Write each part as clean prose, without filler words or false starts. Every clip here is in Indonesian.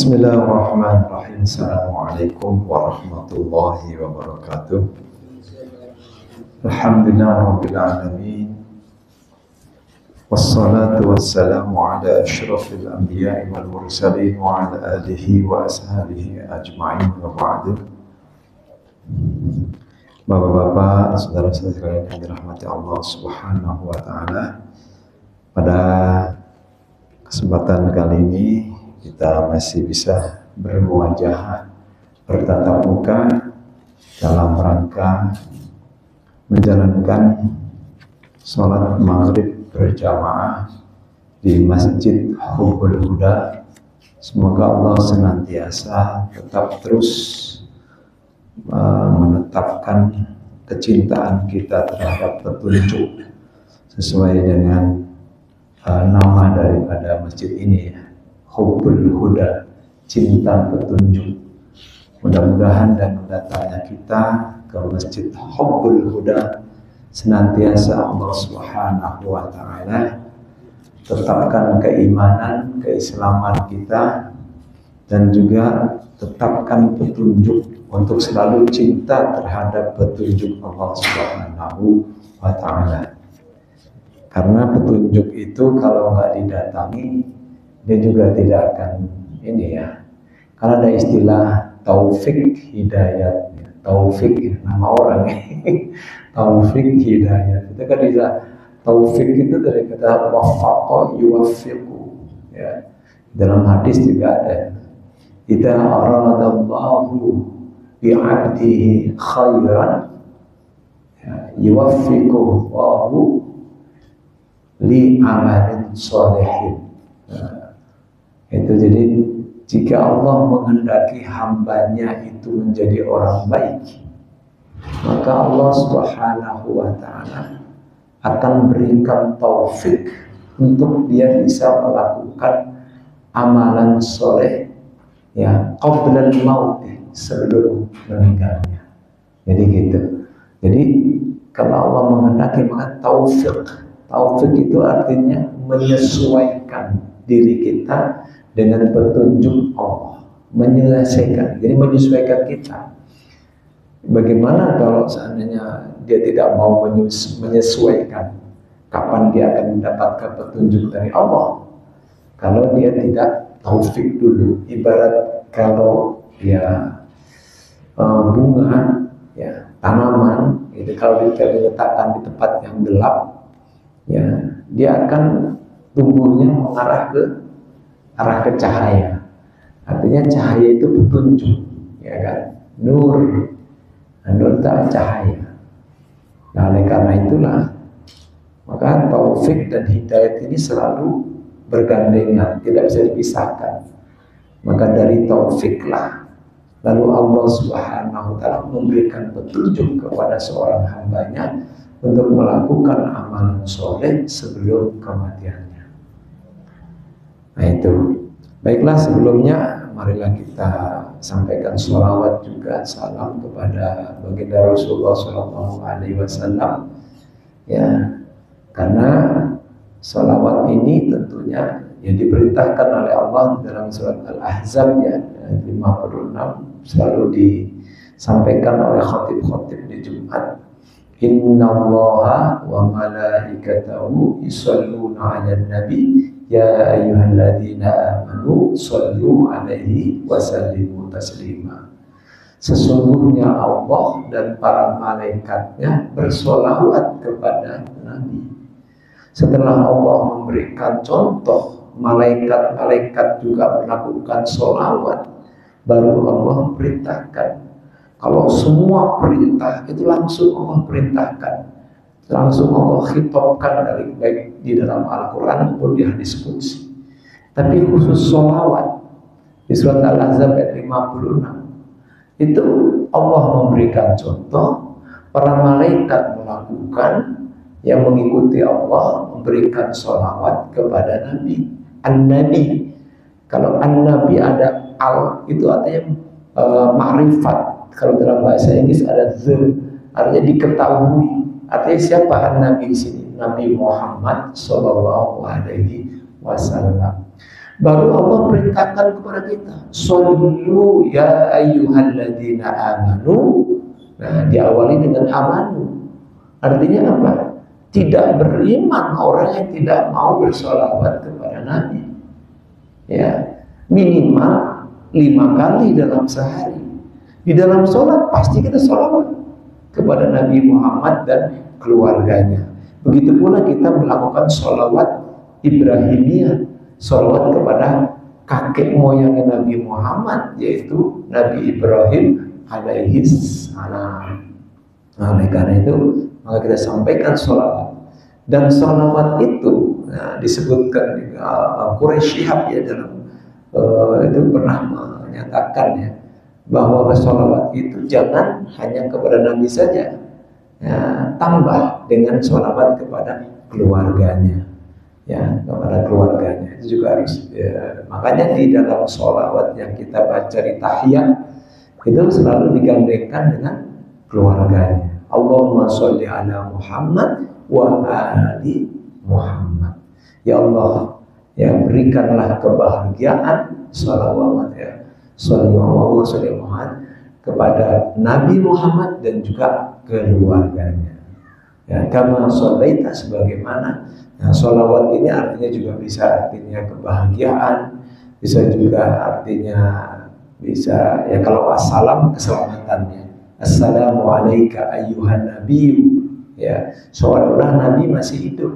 Bismillahirrahmanirrahim. Assalamualaikum warahmatullahi wabarakatuh. Alhamdulillahirabbil alamin. Wassalatu wassalamu ala asyrafil anbiya'i wal mursalin wa ala alihi wa ashabihi ajma'in wa ba'du. Bapak-bapak, saudara-saudara sekalian yang dirahmati Allah Subhanahu wa taala. Pada kesempatan kali ini kita masih bisa bermuajahah, bertatap muka dalam rangka menjalankan sholat maghrib berjamaah di Masjid Hubbul Huda. Semoga Allah senantiasa tetap terus menetapkan kecintaan kita terhadap petunjuk sesuai dengan nama daripada masjid ini, Hubbul Huda, cinta petunjuk. Mudah-mudahan dan datangnya kita ke Masjid Hubbul Huda senantiasa Allah Subhanahu wa taala tetapkan keimanan, keislaman kita, dan juga tetapkan petunjuk untuk selalu cinta terhadap petunjuk Allah Subhanahu wa taala. Karena petunjuk itu kalau nggak didatangi, dia juga tidak akan ini ya. Karena ada istilah taufik hidayat. Taufik nama orang. Taufik hidayat. Itu kan bisa taufik itu dari kata wafaqa yuwaffiqu. Ya. Dalam hadis juga ada. Idza aradallahu bi'abdihi khairan yuwaffiqu Allahu li amalin sholihin. Itu jadi jika Allah menghendaki hambanya itu menjadi orang baik, maka Allah Subhanahu wa taala akan berikan taufik untuk dia bisa melakukan amalan soleh ya qabla al-maut, sebelum meninggalnya. Jadi gitu. Jadi kalau Allah menghendaki maka taufik itu artinya menyesuaikan diri kita dengan petunjuk Allah, menyelesaikan. Jadi menyesuaikan kita. Bagaimana kalau seandainya dia tidak mau menyesuaikan, kapan dia akan mendapatkan petunjuk dari Allah? Kalau dia tidak taufik dulu, ibarat kalau ya bunga, ya tanaman, itu kalau diletakkan di tempat yang gelap, ya dia akan tumbuhnya mengarah ke arah ke cahaya. Artinya cahaya itu petunjuk, ya kan? Nur, nur itu cahaya. Nah, oleh karena itulah maka taufik dan hidayat ini selalu bergandengan, tidak bisa dipisahkan. Maka dari taufiklah lalu Allah Subhanahu wa taala memberikan petunjuk kepada seorang hambanya untuk melakukan amalan soleh sebelum kematiannya. Nah itu, baiklah sebelumnya marilah kita sampaikan sholawat juga salam kepada baginda Rasulullah SAW. Ya, karena sholawat ini tentunya yang diperintahkan oleh Allah dalam surat Al-Ahzab ya 56 selalu disampaikan oleh khatib-khatib di Jumat. Innallaha wa malaikatahu yusholluna 'alan nabi ya ayyuhalladzina amanu shollu 'alaihi wa sallimu taslima. Sesungguhnya Allah dan para malaikatnya bersolawat kepada Nabi. Setelah Allah memberikan contoh, malaikat-malaikat juga melakukan solawat, baru Allah perintahkan. Kalau semua perintah itu langsung Allah perintahkan, langsung Allah khitobkan dari baik di dalam Al-Quran maupun di hadis qudsi. Tapi khusus sholawat di surat Al-Ahzab ayat 56 itu Allah memberikan contoh, para malaikat melakukan yang mengikuti Allah, memberikan sholawat kepada Nabi. An-Nabi, kalau An-Nabi ada al itu artinya ma'rifat. Kalau dalam bahasa Inggris ada the, artinya diketahui. Artinya siapa Nabi di sini? Nabi Muhammad Sallallahu Alaihi Wasallam. Baru Allah perintahkan kepada kita, shollu ya ayyuhalladzina amanu. Nah, diawali dengan amanu. Artinya apa? Tidak beriman orang yang tidak mau bersolawat kepada Nabi. Ya, minimal 5 kali dalam sehari. Di dalam sholat pasti kita sholawat kepada Nabi Muhammad dan keluarganya. Begitu pula kita melakukan sholawat Ibrahimiyah, sholawat kepada kakek moyangnya Nabi Muhammad, yaitu Nabi Ibrahim alaihi salam. Nah, oleh karena itu maka kita sampaikan sholawat. Dan sholawat itu disebutkan Quraisy Shihab ya dalam itu pernah menyatakan ya bahwa sholawat itu jangan hanya kepada Nabi saja, ya, tambah dengan sholawat kepada keluarganya, ya, kepada keluarganya itu juga harus. Ya, makanya di dalam sholawat yang kita baca di tahiyat itu selalu digandengkan dengan keluarganya. Allahumma sholli ala Muhammad wa ali Muhammad. Ya Allah, ya berikanlah kebahagiaan salawat ya sallallahu alaihi wasallam kepada Nabi Muhammad dan juga keluarganya. Ya, kama sholaita sebagaimana. Nah, sholawat ini artinya juga bisa artinya kebahagiaan, bisa juga artinya bisa ya kalau assalam keselamatannya. Assalamu alayka ayyuhan nabiyyu. Ya, seolah-olah Nabi masih hidup.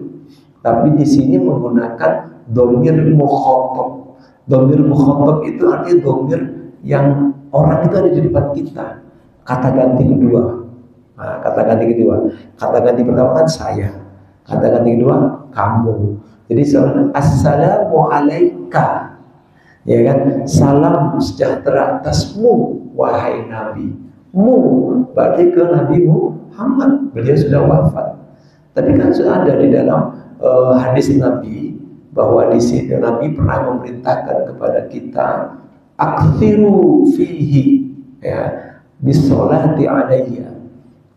Tapi di sini menggunakan dhamir mukhatab. Dhamir mukhatab itu artinya dhamir yang orang itu ada di depan kita. Kata ganti kedua. Nah, kata ganti kedua. Kata ganti pertama kan saya. Kata ganti kedua kamu. Jadi assalamu alayka. Ya kan? Salam sejahtera atasmu wahai Nabi. Berarti ke Nabi Muhammad, beliau sudah wafat. Tapi kan sudah ada di dalam hadis Nabi bahwa di sini Nabi pernah memerintahkan kepada kita aktsiru fihi ya bisolati alayya,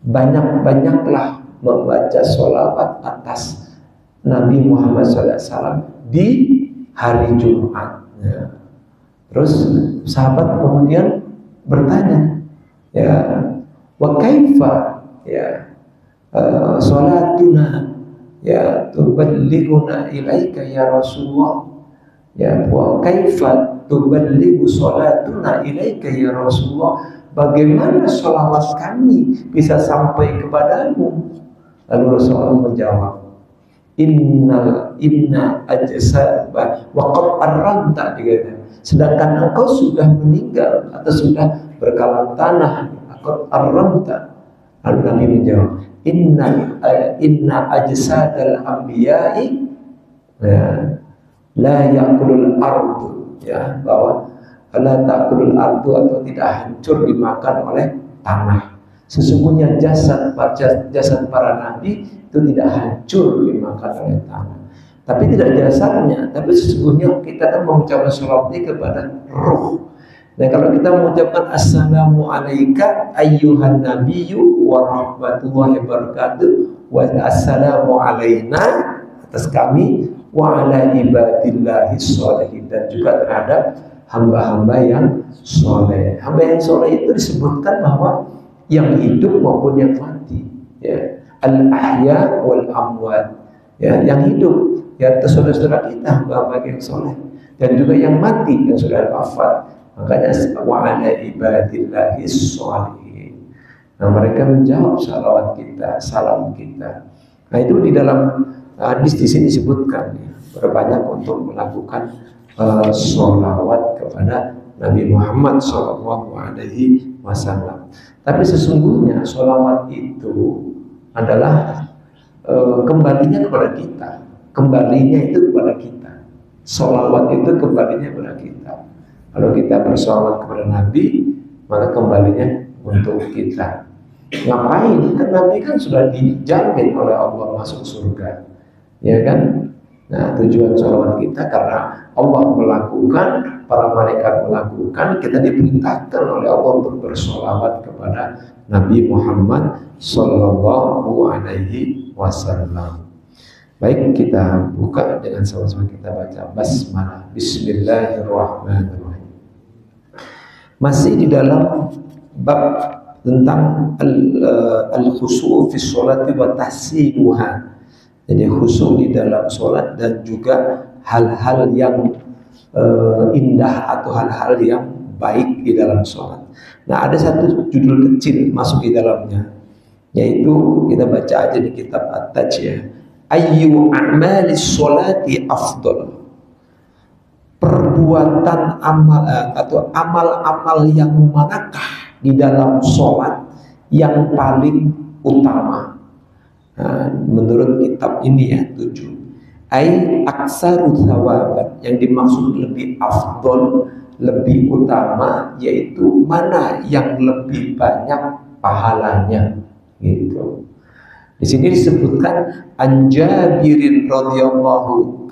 banyak-banyaklah membaca sholawat atas Nabi Muhammad SAW di hari Jumat ya. Terus sahabat kemudian bertanya, ya, wa kaifa ya salatuna ya tuballighuna ilaika ya Rasulullah, ya wa kaifa tuballighu salatuna ilaika ya Rasulullah, bagaimana sholawat kami bisa sampai kepadamu? Lalu Rasulullah menjawab, inna ajsaba wa qad arramta, sedangkan engkau sudah meninggal atau sudah berkalang tanah, qad arramta. Lalu Nabi menjawab, inna ajsadal anbiya'i ya, la yakulul ardu, ya, bahwa la takulul ardu atau tidak hancur dimakan oleh tanah. Sesungguhnya jasad para nabi itu tidak hancur dimakan oleh tanah. Tapi tidak jasadnya, tapi sesungguhnya kita kan mengucapkan sholawat ini kepada ruh. Dan kalau kita mengucapkan assalamu alayka ayyuhan nabiyyu wa rahmatullahi wa barakatuh wa assalamu alayna atas kami wa ala ibadillahi sholihin, dan juga terhadap hamba-hamba yang soleh. Hamba yang soleh itu disebutkan bahwa yang hidup maupun yang mati, ya, al-ahya wal amwat, ya, yang hidup ya saudara-saudara kita hamba-hamba yang soleh, dan juga yang mati yang sudah wafat. Makanya wa ala ibadillahi sholihin. Nah, mereka menjawab salawat kita, salam kita. Nah, itu di dalam hadis di sini disebutkan ya, berbanyak untuk melakukan sholawat kepada Nabi Muhammad SAW. Tapi sesungguhnya sholawat itu adalah kembalinya kepada kita. Kembalinya itu kepada kita. Sholawat itu kembalinya kepada kita. Kalau kita bersolawat kepada Nabi, maka kembalinya untuk kita. Ngapain? Kan Nabi kan sudah dijamin oleh Allah masuk surga, ya kan? Nah, tujuan sholawat kita karena Allah melakukan, para malaikat melakukan, kita diperintahkan oleh Allah untuk bersolawat kepada Nabi Muhammad Sallallahu Alaihi Wasallam. Baik, kita buka dengan sama-sama kita baca basmalah. Bismillahirrahmanirrahim. Masih di dalam bab tentang al-khusyu' fi sholati wa tahsinuha. Jadi khusyuk di dalam sholat dan juga hal-hal yang indah atau hal-hal yang baik di dalam sholat. Nah, ada satu judul kecil masuk di dalamnya, yaitu kita baca aja di kitab At-Taj ya. Ayyu a'malis sholati afdal. Perbuatan amal atau amal-amal yang manakah di dalam sholat yang paling utama? Nah, menurut kitab ini ya 7. Ai aksaru thawaban, yang dimaksud lebih afdol, lebih utama, yaitu mana yang lebih banyak pahalanya gitu. Di sini disebutkan an Jabirin radhiyallahu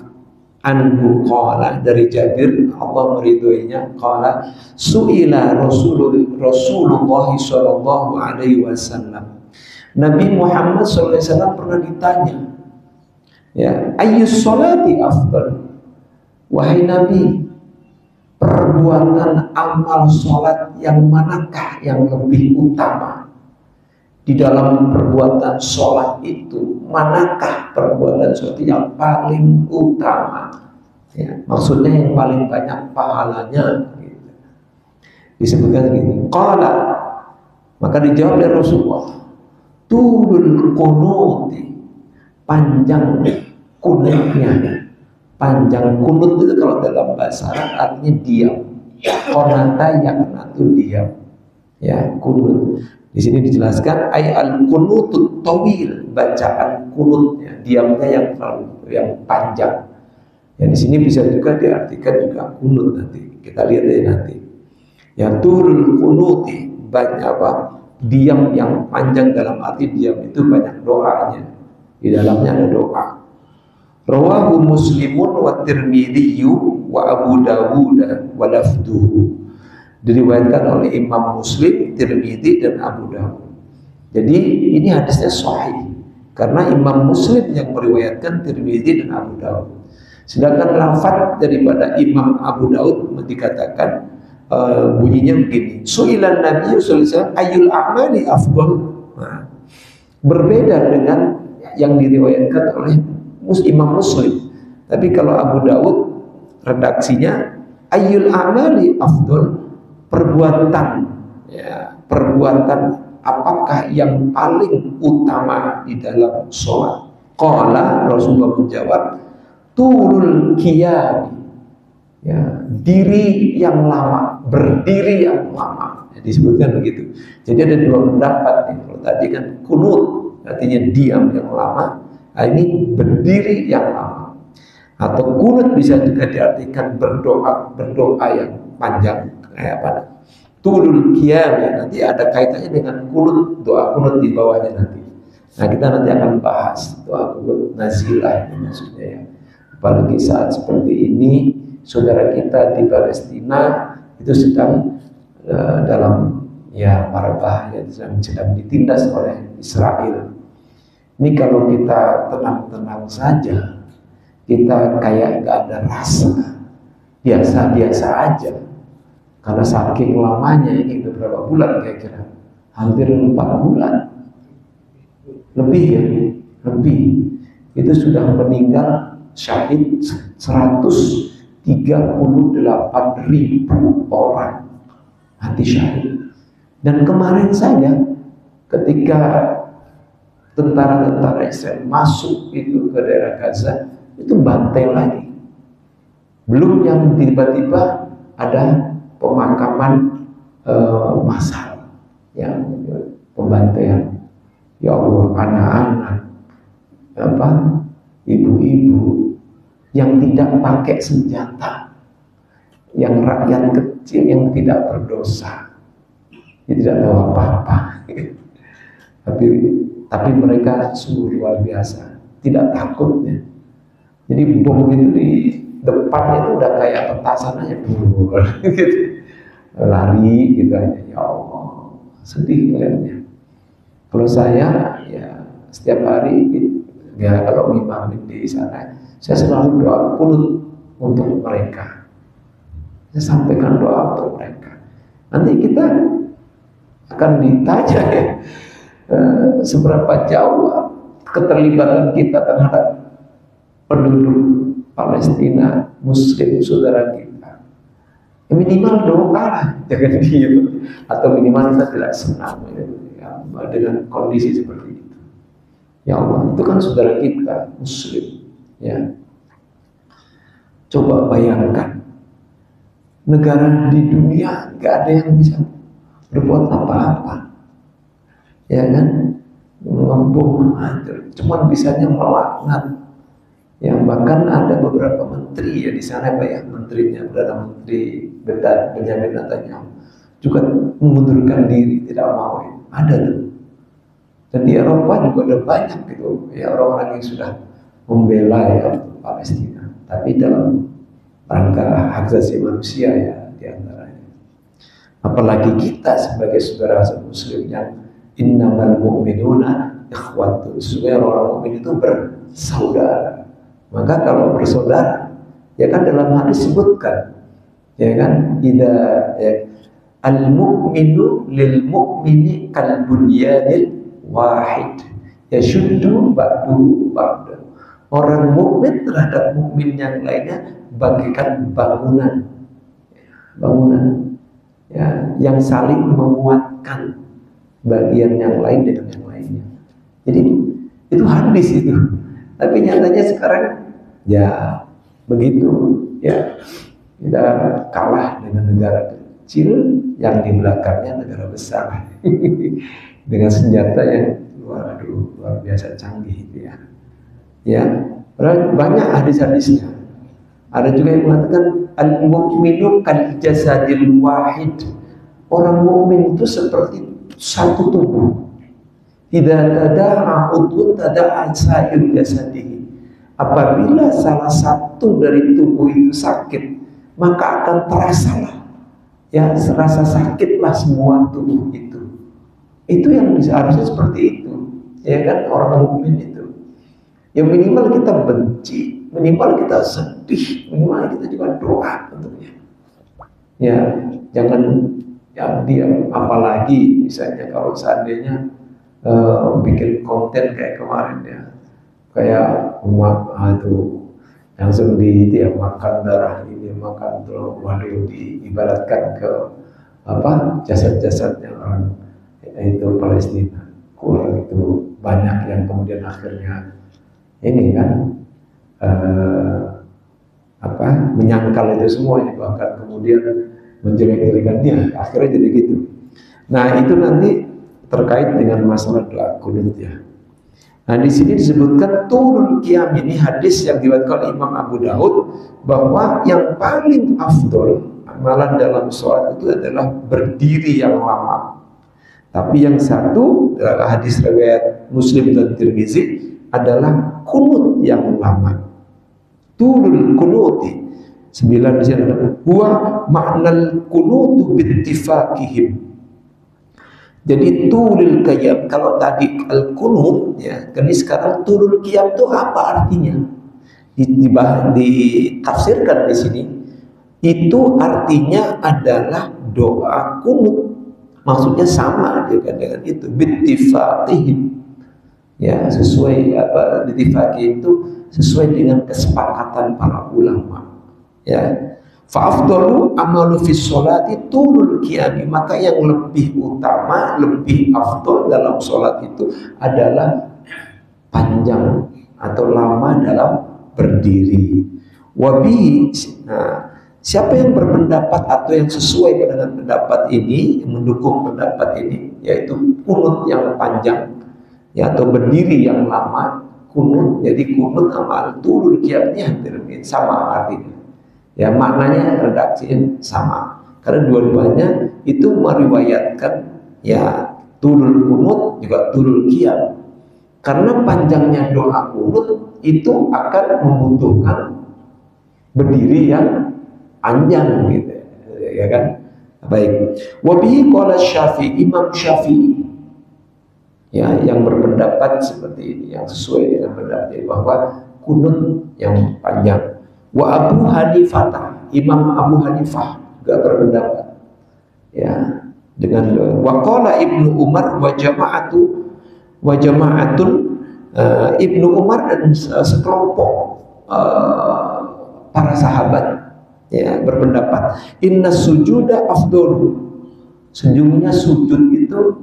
anhu qala, dari Jabir Allah meridhoinya, qala suila Rasulullah sallallahu alaihi wasallam, Nabi Muhammad sallallahu alaihi wasallam pernah ditanya, ya, ayyus sholati afdal, wahai Nabi, perbuatan amal sholat yang manakah yang lebih utama? Di dalam perbuatan sholat itu, manakah perbuatan sholat yang paling utama? Ya, maksudnya yang paling banyak pahalanya gitu. Disebutkan begini, qala, maka dijawab oleh Rasulullah, tulul qunuti, panjang kunutnya. Panjang kunut itu kalau dalam bahasa Arab artinya diam. Qanata yaqnatu diam. Ya, kunut. Di sini dijelaskan ay al kunutut tawil, bacaan kunutnya, diamnya yang panjang. Ya, di sini bisa juga diartikan juga kunut nanti. Kita lihat aja nanti. Ya, turul kunuti, banyak apa? Diam yang panjang, dalam arti diam itu banyak doanya. Di dalamnya ada doa. Rawahu Muslimun wa Tirmidzi wa Abu Dawud wa lafduhu. Diriwayatkan oleh Imam Muslim, Tirmidzi dan Abu Dawud. Jadi ini hadisnya sahih karena Imam Muslim yang meriwayatkan, Tirmidzi dan Abu Dawud. Sedangkan lafaz daripada Imam Abu Dawud dikatakan bunyinya begini. Su'ilan Nabi sallallahu alaihi wasallam ayyul a'mali afdal. Nah, berbeda dengan yang diriwayatkan oleh Imam Muslim. Tapi kalau Abu Dawud redaksinya ayyul a'mali afdal, perbuatan, ya, perbuatan apakah yang paling utama di dalam sholat? Qala, Rasulullah menjawab, tulul qiyam, ya, diri yang lama, berdiri yang lama. Ya, disebutkan begitu. Jadi ada dua pendapat nih. Kalau tadi kan kunut artinya diam yang lama, nah ini berdiri yang lama. Atau kunut bisa juga diartikan berdoa yang panjang, kayak apa? Tulul qiyam, ya, nanti ada kaitannya dengan kunut, doa kunut di bawahnya nanti. Nah, kita nanti akan bahas doa kunut nazilah ini maksudnya ya. Apalagi saat seperti ini, saudara kita di Palestina itu sedang dalam ya mara bahaya, sedang ditindas oleh Israel. Ini kalau kita tenang-tenang saja, kita kayak nggak ada rasa, biasa-biasa aja. Karena saking lamanya ini, udah berapa bulan kira-kira? Hampir 4 bulan. Lebih ya, lebih. Itu sudah meninggal syahid 138.000 orang mati syahid. Dan kemarin saja ketika tentara-tentara Israel masuk itu ke daerah Gaza, itu bantai lagi. Belum yang tiba-tiba ada pemakaman massal, ya, pembantaian. Ya Allah, anak-anak, apa, ibu-ibu yang tidak pakai senjata, yang rakyat kecil yang tidak berdosa, yang tidak tahu apa-apa. Tapi mereka sungguh luar biasa, tidak takutnya. Jadi bom itu di depannya itu udah kayak petasan aja, gitu. Lari gitu aja. Ya Allah, sedih kelihatannya. Kalau saya ya setiap hari Ya kalau ngimamin di sana, saya selalu doa kunut untuk mereka. Saya sampaikan doa untuk mereka. Nanti kita akan ditanya ya, seberapa jauh keterlibatan kita terhadap penduduk Palestina, Muslim saudara kita. Ya, minimal doa lah, jangan diam. Atau minimal kita tidak senang ya, dengan kondisi seperti itu. Ya Allah, itu kan saudara kita Muslim. Ya, coba bayangkan, negara di dunia gak ada yang bisa berbuat apa-apa, ya kan, membom, cuman bisanya melaknat. Ya, bahkan ada beberapa menteri ya di sana, Pak ya, menterinya Perdana Menteri Benjamin Netanyahu juga mengundurkan diri, tidak mau ya. Ada tuh. Dan di Eropa juga ada banyak gitu ya orang-orang yang sudah membela ya Palestina, tapi dalam rangka hak asasi manusia ya diantaranya. Apalagi kita sebagai saudara Muslim yang innamal mu'minuna ikhwatun, sesungguhnya orang mukmin itu bersaudara. Maka kalau bersaudara, ya kan dalam hadis sebutkan, ya kan, idza ya, al mu'minu lil mu'mini kal bunyanil wahid yashuddu ba'duhu ba'da. Orang mukmin terhadap mukmin yang lainnya bagaikan bangunan ya, yang saling menguatkan bagian yang lain dengan yang lainnya. Jadi itu hadis itu. Tapi nyatanya sekarang ya begitu ya, kita kalah dengan negara kecil yang di belakangnya negara besar dengan senjata yang luar biasa canggih itu ya. Ya, banyak hadis-hadisnya. Ada juga yang mengatakan al-mu'minu kal jasadil wahid. Orang mukmin itu seperti satu tubuh. Idza tada'a udhun tada'a sa'ir jasadihi. Apabila salah satu dari tubuh itu sakit, maka akan terasalah ya, serasa sakitlah semua tubuh itu. Itu yang harusnya seperti itu, ya kan, orang mukmin itu. Ya minimal kita benci, minimal kita sedih, minimal kita juga doa tentunya. Ya jangan ya diam. Apalagi misalnya kalau seandainya bikin konten kayak kemarin ya, kayak umat itu langsung dia makan darah ini, makan tulang, waduh, diibaratkan ke apa, jasad-jasadnya orang itu Palestina. Kurang itu banyak yang kemudian akhirnya ini kan menyangkal itu semua ini, bahkan kemudian menjelek-jelekan dia, akhirnya jadi gitu. Nah itu nanti terkait dengan masalah doa kunut ya. Nah di sini disebutkan turul qiyam, ini hadis yang diriwayatkan oleh Imam Abu Daud, bahwa yang paling afdol amalan dalam sholat itu adalah berdiri yang lama. Tapi yang satu hadis riwayat Muslim dan Tirmizi adalah kunut yang lama. Turul kunuti 9 di sini adalah huwa ma'nal kunutu bittifaqihim. Jadi turul qiyam, kalau tadi al-kunut ya, jadi sekarang turul qiyam itu apa artinya? Ditafsirkan di sini, itu artinya adalah doa kunut. Maksudnya sama dengan itu, bittifaqihim. Ya, sesuai apa, bittifaqihim itu sesuai dengan kesepakatan para ulama. Ya. Fa'afdalu amalu fi sholati turul qiyami, maka yang lebih utama, lebih afdol dalam sholat itu adalah panjang atau lama dalam berdiri. Wabihi, nah, siapa yang berpendapat atau yang sesuai dengan pendapat ini, yang mendukung pendapat ini, yaitu kunut yang panjang ya, atau berdiri yang lama, kunut. Jadi kunut sama turul qiyamnya hampir sama artinya. Ya maknanya redaksinya sama, karena dua-duanya itu meriwayatkan ya turul kunut juga turul qiyam. Karena panjangnya doa kunut itu akan membutuhkan berdiri yang panjang gitu ya kan. Baik, wabihi qala Syafi'i, Imam Syafi'i ya yang berpendapat seperti ini, yang sesuai dengan pendapat ini, bahwa kunut yang panjang. Wa Abu Hanifah, Imam Abu Hanifah juga berpendapat, ya, dengan waqala Ibnu Umar wa jama'atun Ibnu Umar dan sekelompok para sahabat, ya, berpendapat inna sujuda afdol, sejujurnya sujud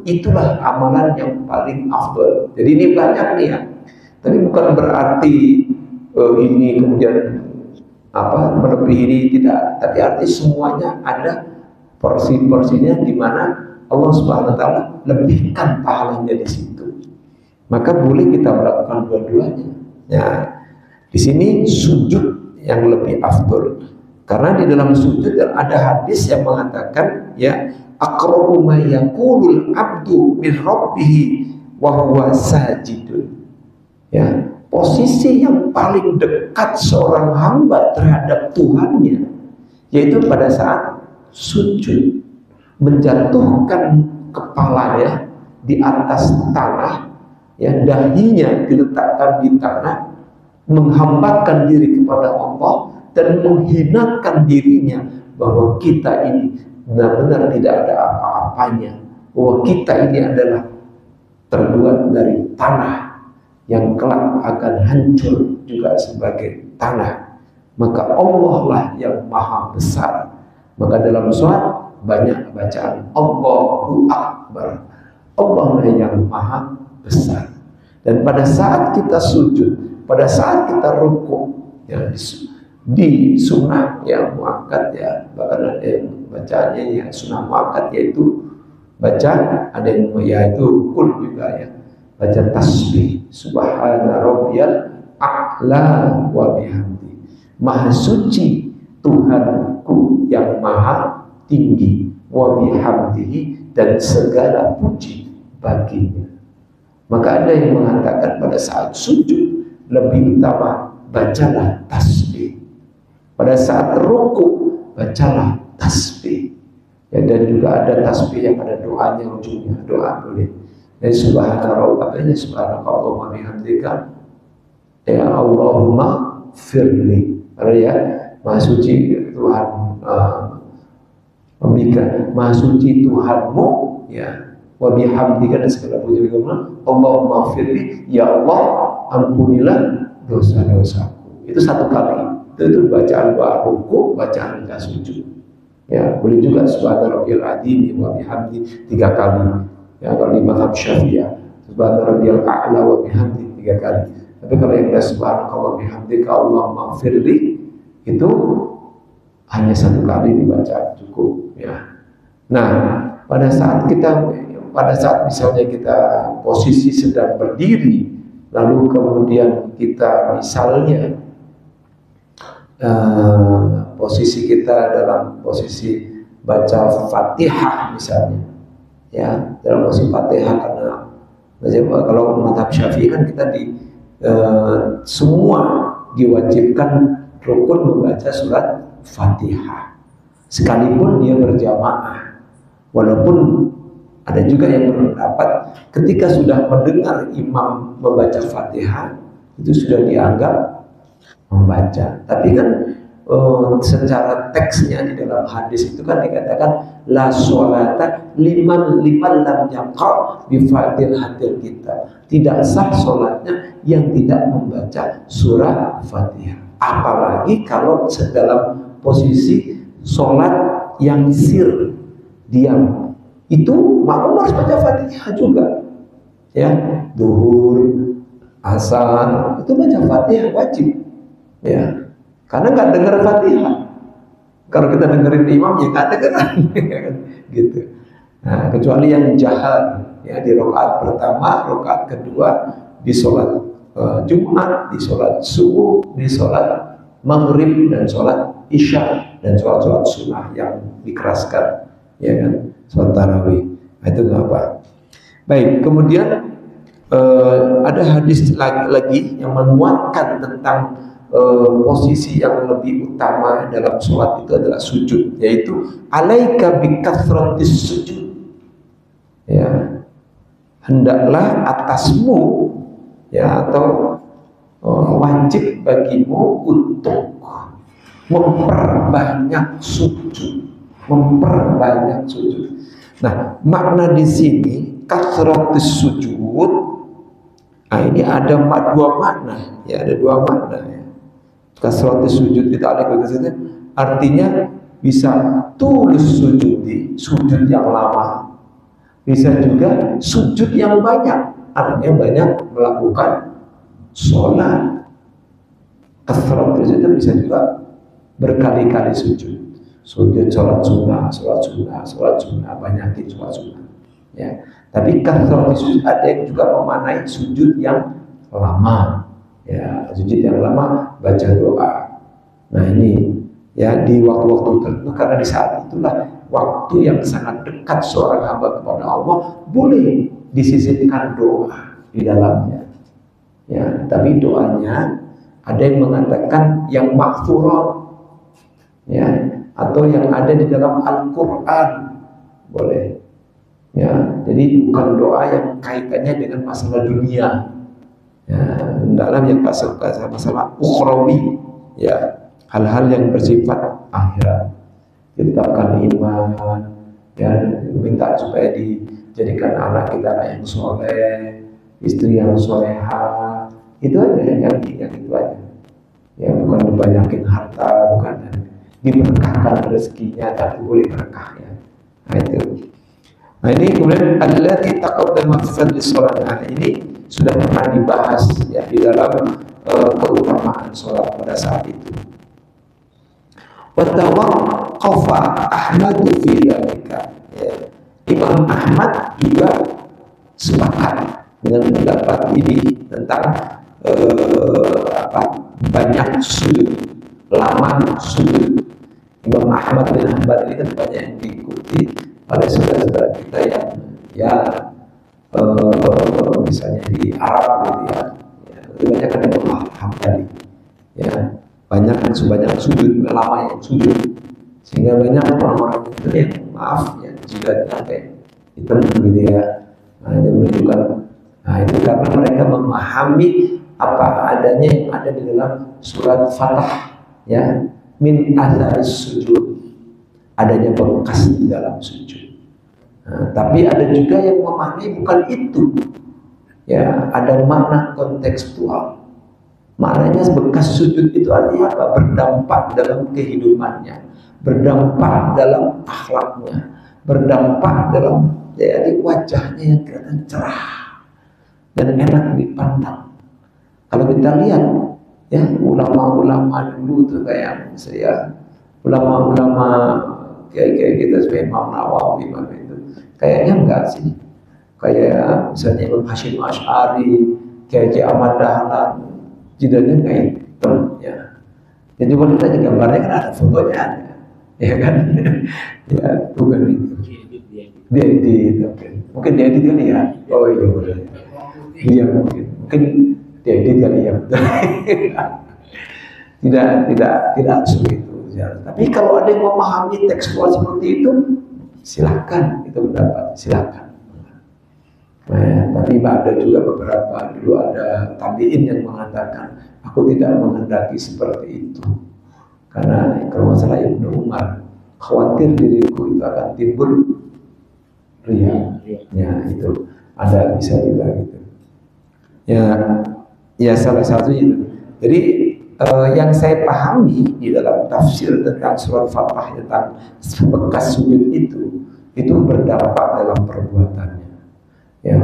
itulah amalan yang paling afdol. Jadi ini banyak nih ya, tapi bukan berarti ini kemudian melebihi ini, tidak, tapi arti semuanya ada porsi-porsinya di mana Allah Subhanahu wa taala lebihkan pahalanya di situ. Maka boleh kita melakukan dua-duanya. Ya, di sini sujud yang lebih afdol. Karena di dalam sujud ada hadis yang mengatakan, ya, aqrabu ma yaqulul abdu min rabbih wa huwa sajidun. Ya, posisi yang paling dekat seorang hamba terhadap Tuhannya yaitu pada saat sujud, menjatuhkan kepalanya di atas tanah, ya, dahinya diletakkan di tanah, menghambakan diri kepada Allah dan menghinakan dirinya bahwa kita ini benar-benar tidak ada apa-apanya, bahwa kita ini adalah terbuat dari tanah yang kelak akan hancur juga sebagai tanah. Maka Allah lah yang maha besar. Maka dalam sholat banyak bacaan Allahu Akbar, Allah lah yang maha besar. Dan pada saat kita sujud, pada saat kita rukuk, ya, di sunnah yang muakkad, ya, bahkan ada yang bacaannya ya sunnah muakkad, yaitu baca, ada yang yaitu rukun juga, ya, baca tasbih subhana rabbiyal a'la wa bihamdi, maha suci Tuhanku yang maha tinggi, wa bihamdihi, dan segala puji baginya. Maka ada yang mengatakan pada saat sujud lebih utama bacalah tasbih, pada saat rukuk bacalah tasbih, ya, dan juga ada tasbih yang ada doanya ujungnya, doa boleh. Dan subhanallah bihamdika, ya Allahumma firli, ya, maha suci Tuhan, maha suci Tuhanmu, ya, wa bihamdika, dan segala puji bagimu, Allahumma firli, ya Allah ampunilah dosa-dosaku. Itu satu kali, itu bacaan doa rukuk, bacaan enggak sujud. Ya, boleh juga subhana rabbiyal azim wa bihamdi 3 kali. Ya, kalau di mazhab Syafi'i, subhana rabbiyal a'la wa bihamdi 3 kali. Tapi kalau yang subhanallah bihamdika Allahumma firli, itu hanya 1 kali dibaca cukup, ya. Nah, pada saat misalnya kita posisi sedang berdiri, lalu kemudian kita misalnya posisi kita dalam posisi baca Fatihah misalnya, ya, dalam posisi Fatihah, karena kalau mazhab Syafi'i kan kita semua diwajibkan rukun membaca surat Fatihah sekalipun dia berjamaah. Walaupun ada juga yang berpendapat ketika sudah mendengar imam membaca Fatihah itu sudah dianggap membaca. Tapi kan secara teksnya di dalam hadis itu kan dikatakan la sholata liman lam yaqra bi fatihatil kitab. Tidak sah sholatnya yang tidak membaca surah Fatihah. Apalagi kalau dalam posisi sholat yang sir, diam, itu makmum harus baca Fatihah juga, ya, duhur, asar, itu baca Fatihah wajib, ya, karena nggak dengar Fatihah. Kalau kita dengerin imam ya nggak dengeran, gitu. Nah, kecuali yang jahat, ya, di rakaat pertama, rakaat kedua, di sholat Jumat, di sholat subuh, di sholat maghrib, dan sholat isya, dan sholat sunnah yang dikeraskan, ya kan, sholat tarawih. Nah, itu nggak apa. Baik, kemudian ada hadis lagi yang menguatkan tentang posisi yang lebih utama dalam sholat itu adalah sujud, yaitu alaika bikathratis sujud, ya, hendaklah atasmu ya atau wajib bagimu untuk memperbanyak sujud, memperbanyak sujud. Nah, makna di sini kasratus sujud. Nah, ini ada dua makna, ya ada dua makna ya. Kasratus sujud kita ada ke artinya bisa tulus sujud yang lama. Bisa juga sujud yang banyak, artinya banyak melakukan sholat. Kasratus itu bisa juga berkali-kali sujud. Sujud sholat sunnah, banyakin sholat sunnah. Ya, tapi kasratus sujud ada yang juga memaknai sujud yang lama. Ya, sujud yang lama baca doa. Nah ini ya di waktu-waktu tertentu, karena di saat itulah waktu yang sangat dekat seorang hamba kepada Allah, boleh disisipkan doa di dalamnya. Ya, tapi doanya ada yang mengatakan yang maghfurah, ya, atau yang ada di dalam Al-Quran boleh. Ya, jadi bukan doa yang kaitannya dengan masalah dunia. Ya, dalam yang masalah ukhrawi, ya, hal-hal yang bersifat akhirat, ditetapkan iman, ya, minta supaya dijadikan anak kita anak yang soleh, istri yang soleha, itu aja yang itu aja. Ya, bukan dibanyakin harta, bukan diberkahkan rezekinya, tapi boleh berkah ya. Nah itu. Nah ini kemudian allati taqaddama fi fadli sholat. Nah ini sudah pernah dibahas ya di dalam keutamaan sholat pada saat itu. Wa tawaqqafa Ahmad fi dzalika. Ya. Imam Ahmad juga sepakat dengan pendapat ini tentang banyak sujud, lama sujud. Imam Ahmad bin Hanbal ini kan banyak yang diikuti oleh saudara-saudara kita yang ya misalnya di Arab gitu ya, banyak kan Imam Hanbali ya, banyak sebanyak sujud, lama yang sujud, sehingga banyak orang-orang itu yang maaf ya jidatnya sampai hitam gitu ya. Nah itu menunjukkan, nah itu karena mereka memahami apa adanya yang ada di dalam surat Fatah ya, min atharis sujud, adanya bekas di dalam sujud. Nah, tapi ada juga yang memahami bukan itu ya, ada makna kontekstual. Maknanya bekas sujud itu artinya apa? Berdampak dalam kehidupannya, berdampak dalam akhlaknya, berdampak dalam ya, di wajahnya yang kelihatan cerah dan enak dipandang. Kalau kita lihat ya ulama-ulama dulu tuh kayak saya, ulama-ulama kayak kita seperti Imam Nawawi itu kayaknya enggak sih, kayak misalnya Imam Hashim Asy'ari, kayak Ahmad Dahlan, jidatnya kayak hitam ya. Jadi kalau kita gambarnya kan ada fotonya ada, ya kan? Ya bukan itu. Dia edit, mungkin dia edit kali ya. Oh iya boleh. Iya mungkin dia edit kali ya. tidak seperti itu ya. Tapi kalau ada yang memahami tekstual seperti itu, silakan, itu pendapat, silakan. Nah, tapi ada juga beberapa dulu ada tabiin yang mengatakan, aku tidak menghendaki seperti itu, karena kalau masalah Ibnu Umar, khawatir diriku itu akan timbul riya. Ya itu ada, bisa juga gitu. Ya salah satu itu. Jadi yang saya pahami di dalam tafsir tentang surat Fatah tentang bekas sujud itu berdampak dalam perbuatannya. Ya,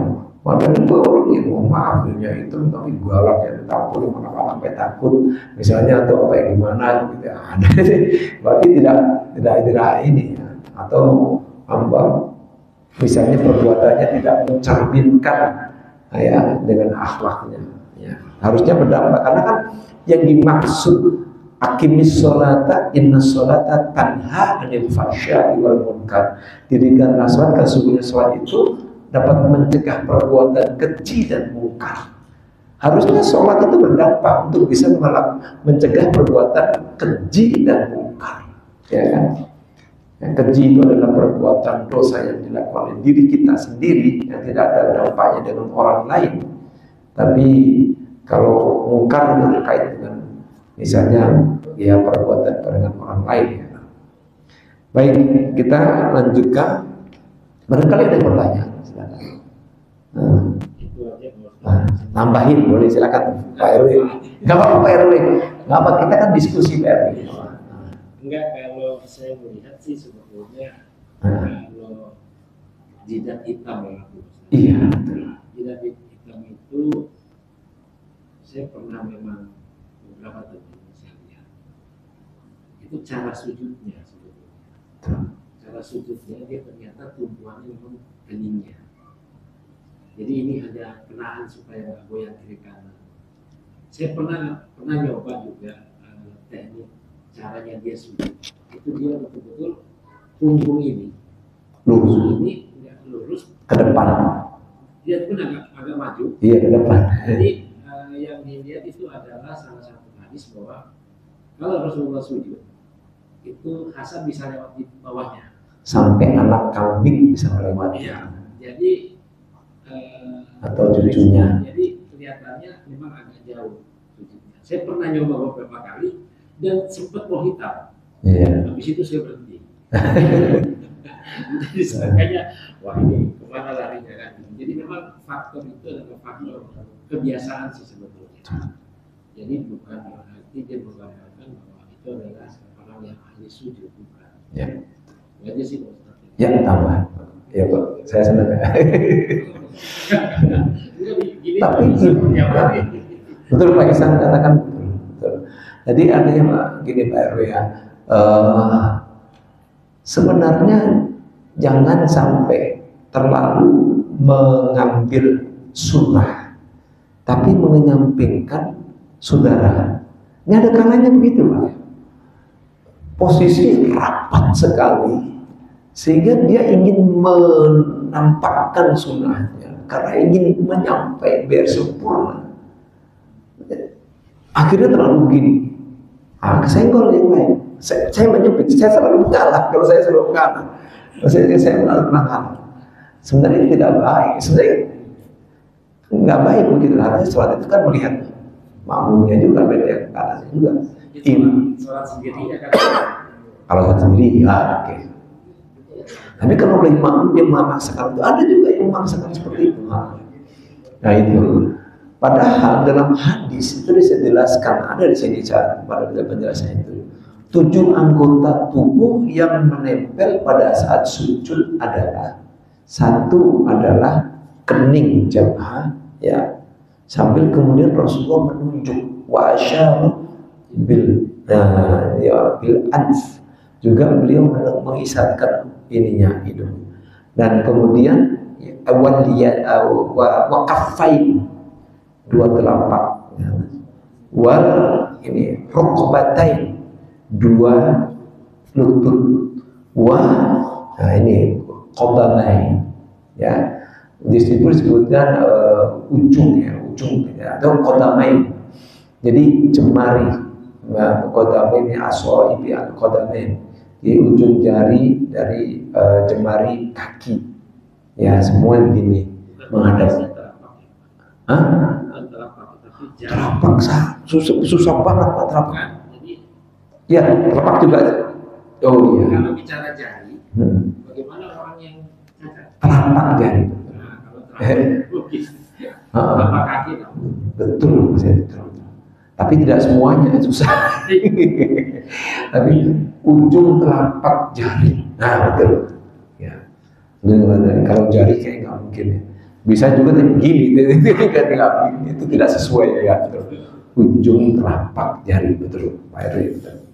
makanya itu orang yang mau maaf dunia itu tapi galak ya, takut mana sampai takut misalnya, atau apa yang gimana gitu ya. Ada berarti tidak ini ya, atau hamba misalnya perbuatannya tidak mencerminkan ya dengan akhlaknya ya. Harusnya berdampak, karena kan yang dimaksud aqimis sholata inna sholata tanha 'anil fahsya'i wal munkar, dirikanlah salat, sesungguhnya salat itu dapat mencegah perbuatan keji dan mungkar. Harusnya sholat itu berdampak untuk bisa mencegah perbuatan keji dan mungkar, ya kan? Yang keji itu adalah perbuatan dosa yang dilakukan oleh diri kita sendiri yang tidak ada dampaknya dengan orang lain. Tapi kalau mungkar itu terkait dengan misalnya ya perbuatan dengan orang lain. Ya. Baik, kita lanjutkan. Barangkali ada pertanyaan. Silakan. Nambahin boleh, silakan Pak RW. Nggak apa-apa Pak RW. Nggak apa, kita kan diskusi Pak RW. Enggak, kalau saya melihat sih sebetulnya kalau jidat hitam ya. Iya. Jidat hitam itu saya pernah memang beberapa tempat saya lihat. Itu cara sujudnya sebetulnya. Cara sujudnya dia ternyata tumpuannya memang keningnya. Jadi ini hanya kenaan supaya nggak goyang kiri kanan. Saya pernah nyoba juga teknik caranya dia sujud. Itu dia betul-betul punggung ini Lurus. Ini nggak lurus Ke depan. Dia pun agak maju. Iya, ke depan. Jadi yang dilihat itu adalah salah satu hadis bahwa kalau Rasulullah sujud itu Hasan bisa lewat di bawahnya. Sampai anak kambing bisa melewati. Iya. Jadi atau cucunya. Jadi kelihatannya memang agak jauh sujudnya. Saya pernah nyoba beberapa kali dan sempat mau hitam. Iya. Habis itu saya berhenti. Jadi makanya wah ini kemana larinya kan? Jadi memang faktor itu adalah faktor kebiasaan sih sebetulnya. Jadi bukan berarti dia menggambarkan bahwa itu adalah orang yang ahli sujud, bukan. Ya. Itu aja sih Pak Ustaz. Ya, tambah. Ya Pak, saya senang. Tapi betul Pak Isan katakan betul. Jadi artinya Pak, gini Pak RW ya, sebenarnya jangan sampai terlalu mengambil sunnah, tapi menyampingkan saudara. Ini ada kalanya begitu Pak. Posisi rapat sekali, sehingga dia ingin menampakkan sunnahnya karena ingin menyampaikan biar sempurna. Akhirnya terlalu begini. Kesenggol yang lain. Saya menyempit, saya selalu mengalah. Kalau saya selalu mengalah, saya mengalah. Sebenarnya itu tidak baik. Sebenarnya nggak baik begitu. Harusnya sholat itu kan melihat makmumnya juga, melihat kanan juga. Sholat sendirinya kan. Kalau sholat sendiri, ya oke. Tapi kalau oleh imam dia memaksakan itu, ada juga yang memaksakan seperti itu. Nah itu. Padahal dalam hadis itu bisa dijelaskan, ada di sini pada penjelasan itu. 7 anggota tubuh yang menempel pada saat sujud adalah, satu adalah kening jabah, ya. Sambil kemudian Rasulullah menunjuk wa asyara bil anf. Juga beliau mengisyaratkan ininya hidung. Dan kemudian wa kaffain, 2 telapak, wal ini rukbatain, 2 lutut, nah ini qadamain, ya. Di situ disebutkan ujung ya, atau qadamain. Jadi jemari, qadamain aswa'ibi al-qadamain. Di ujung jari dari jemari kaki, ya semua begini menghadap. Telapak susah banget Pak telapak. Ya telapak juga. Oh iya. Kalau bicara jari, bagaimana orang yang cacat? Telapak jari. Nah, kalau telapak lukis, telapak kaki dong. Betul, betul. Tapi tidak semuanya susah. Tapi ujung telapak jari. Nah betul. Ya. Kalau jari kayak nggak mungkin ya. Bisa juga tapi gini, itu tidak sesuai ya. Betul. Ujung telapak jari, betul Pak RW, betul.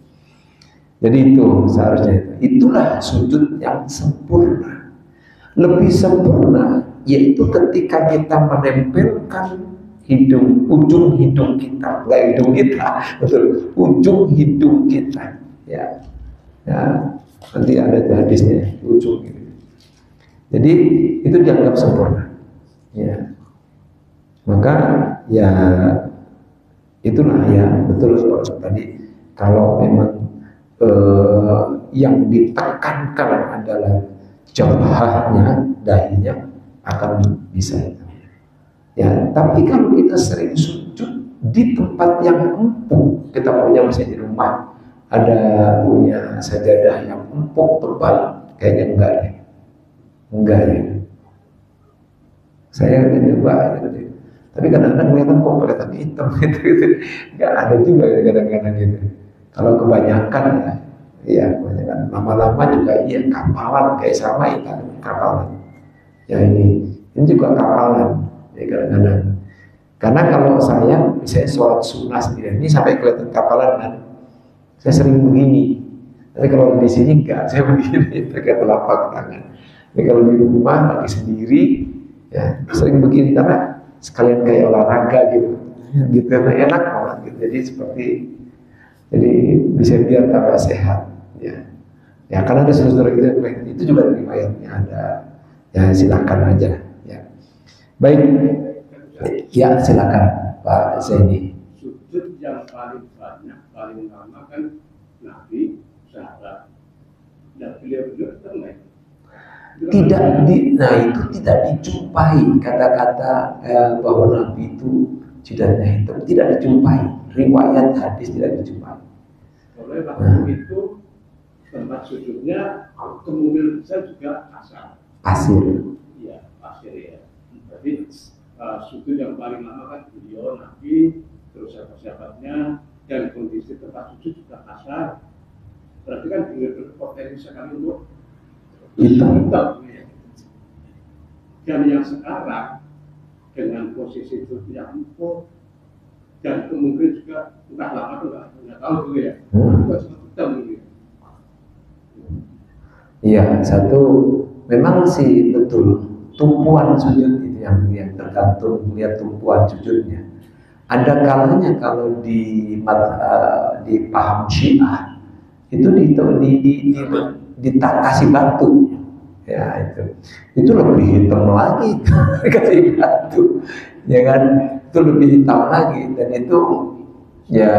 Jadi itu seharusnya itulah sujud yang sempurna. Lebih sempurna yaitu ketika kita menempelkan ujung hidung kita, bukan hidung kita, betul, ujung hidung kita, ya. Nanti ada hadisnya ujung gitu. Jadi itu dianggap sempurna, ya. Maka ya itulah ya betul seperti tadi. Kalau memang yang ditekankan adalah jabhahnya, dahinya, akan bisa itu. Ya, tapi kalau kita sering sujud di tempat yang empuk, kita punya misalnya di rumah ada punya sajadah yang empuk tebal, kayaknya enggak ya. Saya coba gitu. Tapi kadang-kadang kelihatan kok kelihatan hitam gitu. Enggak ada juga kadang-kadang gitu. Kalau kebanyakan ya kebanyakan lama-lama juga iya kapalan kayak sama itu kapalan. Ya ini juga kapalan ya kadang-kadang. Karena kalau saya misalnya sholat sunnah sendiri ini sampai kelihatan kapalan kan, saya sering begini. Tapi kalau di sini enggak, saya begini pakai telapak tangan. Tapi kalau di rumah lagi sendiri ya sering begini karena sekalian kayak olahraga gitu enak banget gitu. Jadi bisa biar tambah sehat ya karena ada saudara kita itu juga riwayatnya ada ya, silakan aja ya. Baik ya, silakan Pak Zaini. Sujud yang paling banyak paling lama kan Nabi, sahabat, dan beliau-beliau pernah itu tidak dijumpai kata-kata bahwa Nabi itu jidatnya hitam, tidak dijumpai, riwayat hadis tidak dijumpai. Oleh waktu itu tempat sujudnya kemungkinan besar juga pasir. Iya, pasir ya. Jadi sujud yang paling lama kan beliau, Nabi, terus sahabat-sahabatnya, dan kondisi tempat sujud juga kasar. Berarti kan benar-benar potensi sekali untuk hitam. Dan yang sekarang dengan posisi sujud yang empuk dan kemungkinan juga entah lama atau nggak tahu juga ya, juga hitam gitu. Iya, satu memang sih betul tumpuan sujud itu yang tergantung lihat tumpuan sujudnya. Ada kalanya kalau di paham Syiah itu kasih batu, ya itu lebih hitam lagi kasih batu, ya kan, itu lebih hitam lagi dan itu ya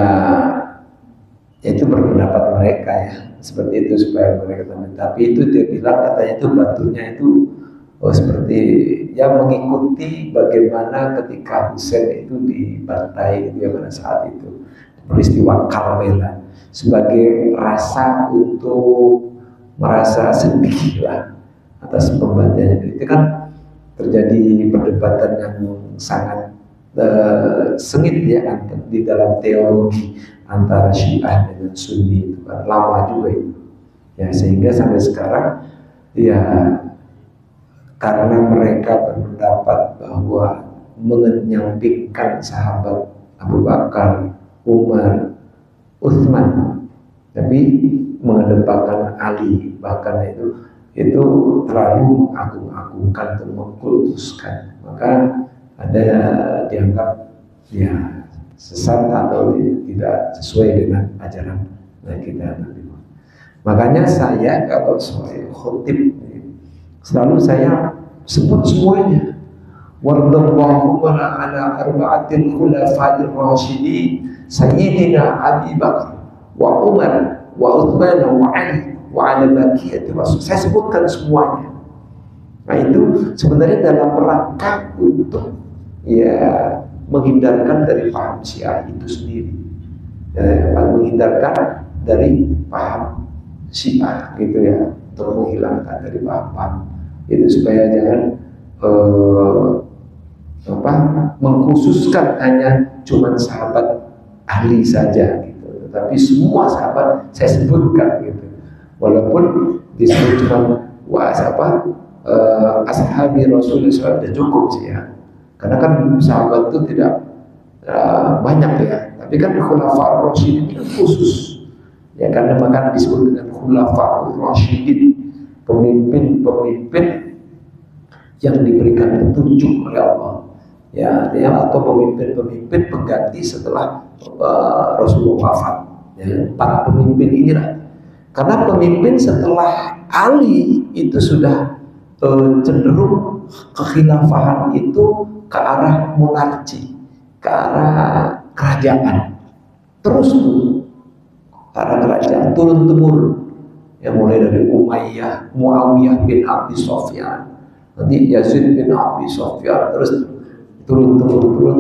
itu berpendapat mereka ya seperti itu supaya mereka tahu. Tapi itu dia bilang katanya itu batunya itu seperti ya mengikuti bagaimana ketika Husain itu dibantai gitu ya pada saat itu peristiwa Karbala sebagai rasa untuk merasa sedih lah atas pembantaian itu kan terjadi perdebatan yang sangat sengit ya di dalam teologi antara Syiah dengan Sunni itu kan lama juga itu ya, sehingga sampai sekarang ya karena mereka berpendapat bahwa menyampingkan sahabat Abu Bakar, Umar, Utsman, tapi mengedepankan Ali, bahkan itu terlalu mengagung-agungkan dan mengkultuskan, maka ada dianggap ya sesat atau tidak sesuai dengan ajaran kita Nabi. Makanya saya kalau sebagai khotib selalu saya sebut semuanya. Wardallahu ala arba'atil khulafa'ir rasyidin sayyidina Abi Bakar wa Umar wa Utsman wa Ali wa ala baqiyati rasul. Saya sebutkan semuanya. Nah itu sebenarnya dalam rangka untuk ya menghindarkan dari paham Syiah itu sendiri, menghindarkan dari paham Syiah gitu ya, untuk menghilangkan dari paham itu supaya jangan mengkhususkan hanya cuman sahabat ahli saja gitu, tapi semua sahabat saya sebutkan gitu, walaupun disebut cuma ashabi Rasulullah sudah cukup sih ya. Karena kan sahabat itu tidak banyak ya, tapi kan khulafaur rasyidin itu khusus ya, karena maka disebut dengan khulafaur rasyidin, pemimpin yang diberikan petunjuk oleh Allah ya, atau pemimpin pengganti setelah Rasulullah wafat ya, 4 pemimpin inilah. Karena pemimpin setelah Ali itu sudah cenderung kekhilafahan itu ke arah monarki, ke arah kerajaan, terus ke arah kerajaan turun temurun Ya mulai dari Umayyah, Muawiyah bin Abi Sufyan, nanti Yazid bin Abi Sufyan, terus turun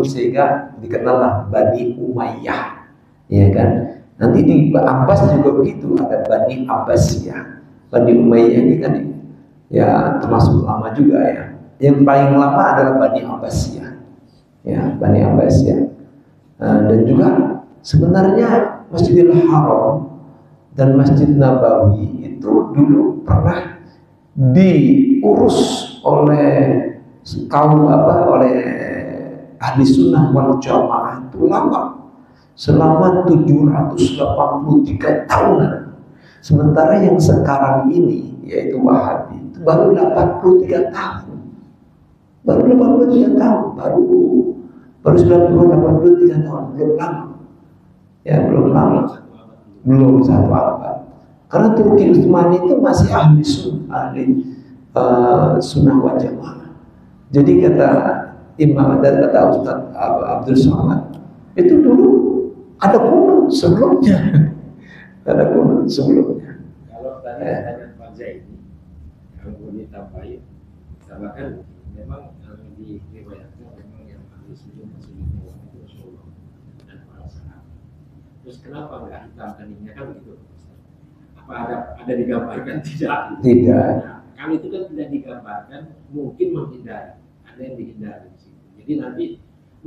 sehingga dikenallah Bani Umayyah, ya kan. Nanti di Abbas juga begitu, ada Bani Abbasiyah. Bani Umayyah ini kan ya termasuk lama juga ya. Yang paling lama adalah Bani Abbasiyah, ya Bani Abbasiyah. Dan juga sebenarnya Masjidil Haram dan Masjid Nabawi itu dulu pernah diurus oleh oleh ahli sunnah wal jamaah itu lama, selama 783 tahunan. Sementara yang sekarang ini yaitu Wahabi itu baru 83 tahun. Baru 83 tahun, baru 83 tahun, belum lama. Ya, belum lama. Belum satu abad. Karena Turki Utsmani itu masih ahli sunnah wal jamaah. Jadi kata Imam dan kata Ustaz Abdul Somad, itu dulu ada kunut sebelumnya. Ada kunut sebelumnya. Kalau tadi tanya Pak Zaidi, kalau boleh tambahin, tambahkan memang diriwayatkan memang yang ahli sunnah itu Rasulullah dan para sahabat. Terus kenapa nggak hitam keningnya kan begitu? Apa ada digambarkan? Tidak. Tidak. Nah, kalau itu kan tidak digambarkan, mungkin menghindari. Ada yang dihindari di situ. Jadi nanti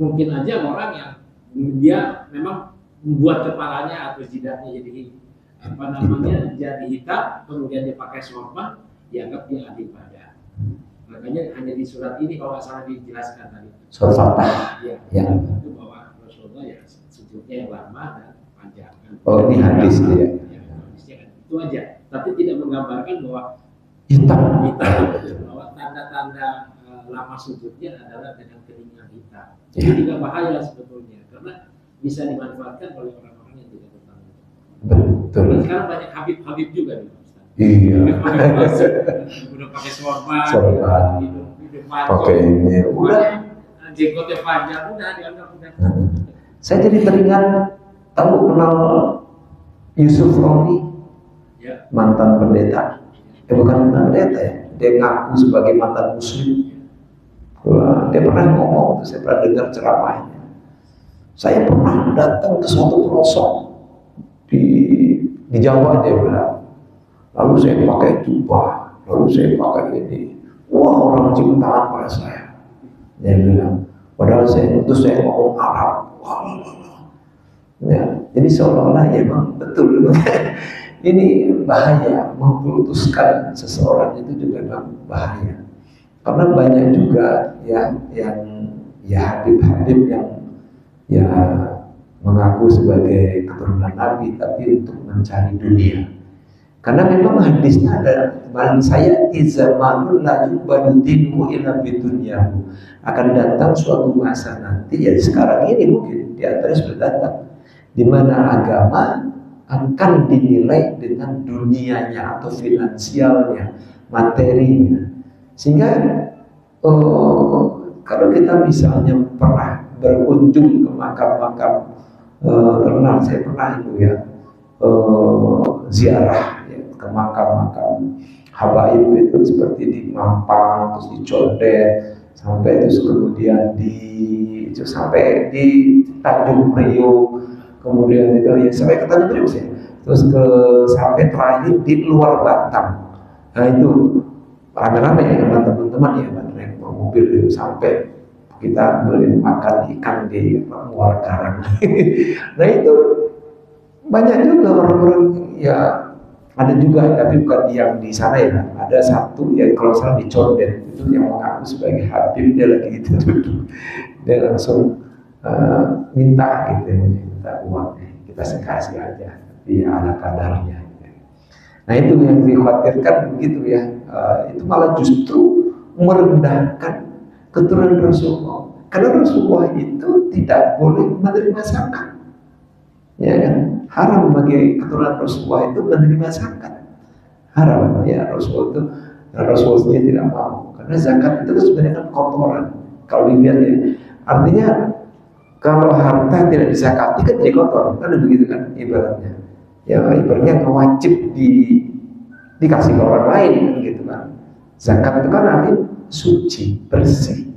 mungkin aja orang yang dia memang membuat kepalanya atau jidatnya jadi jadi hitam, kemudian dia pakai sorban, dianggap dia ahli ibadah. Makanya hanya di surat ini kalau nggak salah dijelaskan tadi. Surat Fatah. Ya. Itu bahwa Rasulullah ya sujudnya yang lama dan panjang. Oh, ini hadis ya. Hadisnya kan itu aja. Tapi tidak menggambarkan bahwa Hitam. Bahwa tanda-tanda lama sujudnya adalah dengan keningan hitam. Itu juga bahaya sebetulnya karena bisa dimanfaatkan oleh orang-orang yang tidak bertanggung jawab. Betul. Sekarang banyak Habib juga nih Pak Ustaz. Iya. Udah pakai sorban, hidup panjang. Oke, ini udah. Jenggotnya panjang, udah dianggap udah. Saya jadi teringat, kenal Yusuf Roni, Ya. mantan pendeta. Bukan mantan pendeta ya, dia ngaku sebagai mantan muslim. Dia pernah ngomong, saya pernah dengar ceramahnya. Saya pernah datang ke suatu pelosok di Jawa, dia bilang. Lalu saya pakai jubah, lalu saya pakai ini. Wah, orang cium tangan pada saya. Dia bilang, padahal saya ngomong Arab. Ya, jadi seolah-olah ya memang betul. Ini bahaya, mengkultuskan seseorang itu juga memang bahaya. Karena banyak juga yang Habib-habib yang mengaku sebagai keturunan Nabi tapi untuk mencari dunia. Karena memang hadisnya ada, man saya di zamanul la yuqbalu dinu illa bidunyahu. Akan datang suatu masa nanti, ya sekarang ini mungkin di antara sudah datang, di mana agama akan dinilai dengan dunianya atau finansialnya, materinya. Sehingga kalau kita misalnya pernah berkunjung ke makam-makam terkenal, saya pernah itu ya ziarah ya, ke makam-makam habaib itu seperti di Mampang, terus di Condet, sampai itu kemudian sampai di Tanjung Priok, kemudian itu ya sampai ke Tanjung Priok ya, terus sampai terakhir di luar Batam. Nah itu rame-rame ya sama teman-teman ya, naik mobil itu sampai kita beli makan ikan di luar Karang. Nah itu banyak juga orang-orang ya, ada juga tapi bukan yang di sana ya. Ada satu ya kalau salah di Condet itu yang mengaku sebagai Habib, dia lagi gitu duduk, dia langsung minta uangnya, kita kasih aja, tapi ya ala kadarnya. Nah itu yang dikhawatirkan begitu ya, itu malah justru merendahkan keturunan Rasulullah. Karena Rasulullah itu tidak boleh menerima zakat, ya kan? Haram bagi keturunan Rasulullah itu menerima zakat, haram ya. Rasulullah sendiri tidak mau, karena zakat itu sebenarnya kan kotoran. Kalau dilihat ya, artinya kalau harta tidak dizakati kan jadi kotor, kan begitu kan ibaratnya. Ya ibaratnya wajib dikasih ke orang lain gitu kan. Zakat itu kan artinya suci, bersih,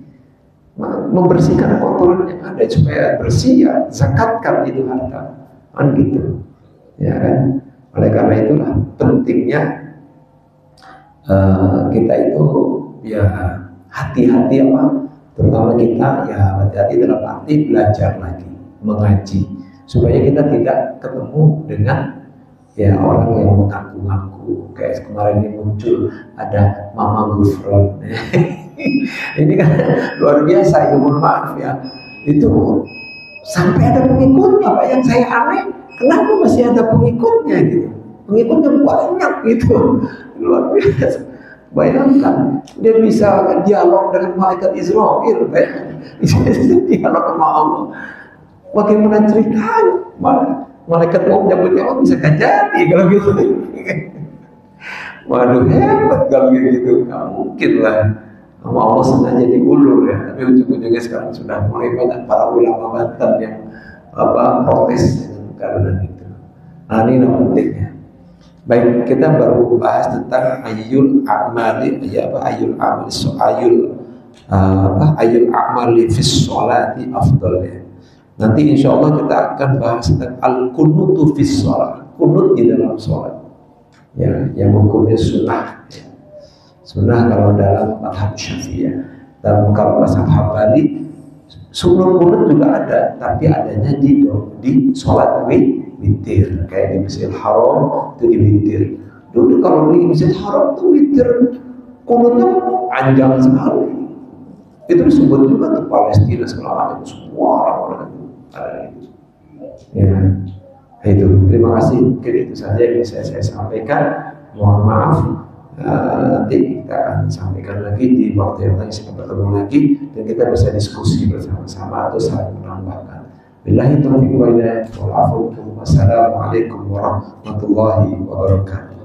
membersihkan kotoran yang ada supaya bersih, ya zakatkan itu harta kan gitu ya kan. Oleh karena itulah pentingnya kita itu ya hati-hati terutama kita ya hati-hati dalam arti belajar lagi, mengaji, supaya kita tidak ketemu dengan ya orang yang mengaku-ngaku. Kayak kemarin ini muncul ada Mama Gufron. Ini kan luar biasa ya, mohon maaf ya, itu sampai ada pengikutnya Pak. Yang saya aneh, kenapa masih ada pengikutnya gitu, pengikutnya banyak gitu, luar biasa. Bayangkan dia bisa dialog dengan malaikat Israel, dialog sama Allah. Bagaimana ceritanya? Malaikat mau menyambut nyawa bisa gak jadi kalau gitu. Waduh, hebat kalau gitu. Gak mungkin lah. Sama Allah sengaja diulur ya. Tapi ujung-ujungnya sekarang sudah mulai banyak para ulama Banten yang protes karena itu. Nah, ini yang pentingnya. Baik, kita baru bahas tentang ayul amali, ayul amali fis sholati afdal ya. Nanti insya Allah kita akan bahas tentang al-kunutu fis sholat, kunut di dalam sholat ya, yang hukumnya sunnah ya. Sunnah kalau dalam mazhab Syafi'iyah, dalam kalau mazhab Hambali sunnah kunut juga ada, tapi adanya di sholat witir, kayak di Masjidil Haram itu di witir. Dulu kalau di Masjidil Haram itu witir kunutnya panjang sekali. Itu disebut juga tuh Palestina segala macam, semua orang-orang itu ada itu. Ya, itu. Terima kasih. Mungkin itu saja yang bisa saya sampaikan. Mohon maaf. Nanti kita akan sampaikan lagi di waktu yang lain, kita bertemu lagi dan kita bisa diskusi bersama-sama atau saling menambahkan. Billahi taufiq wal hidayah. Wassalamualaikum warahmatullahi wabarakatuh.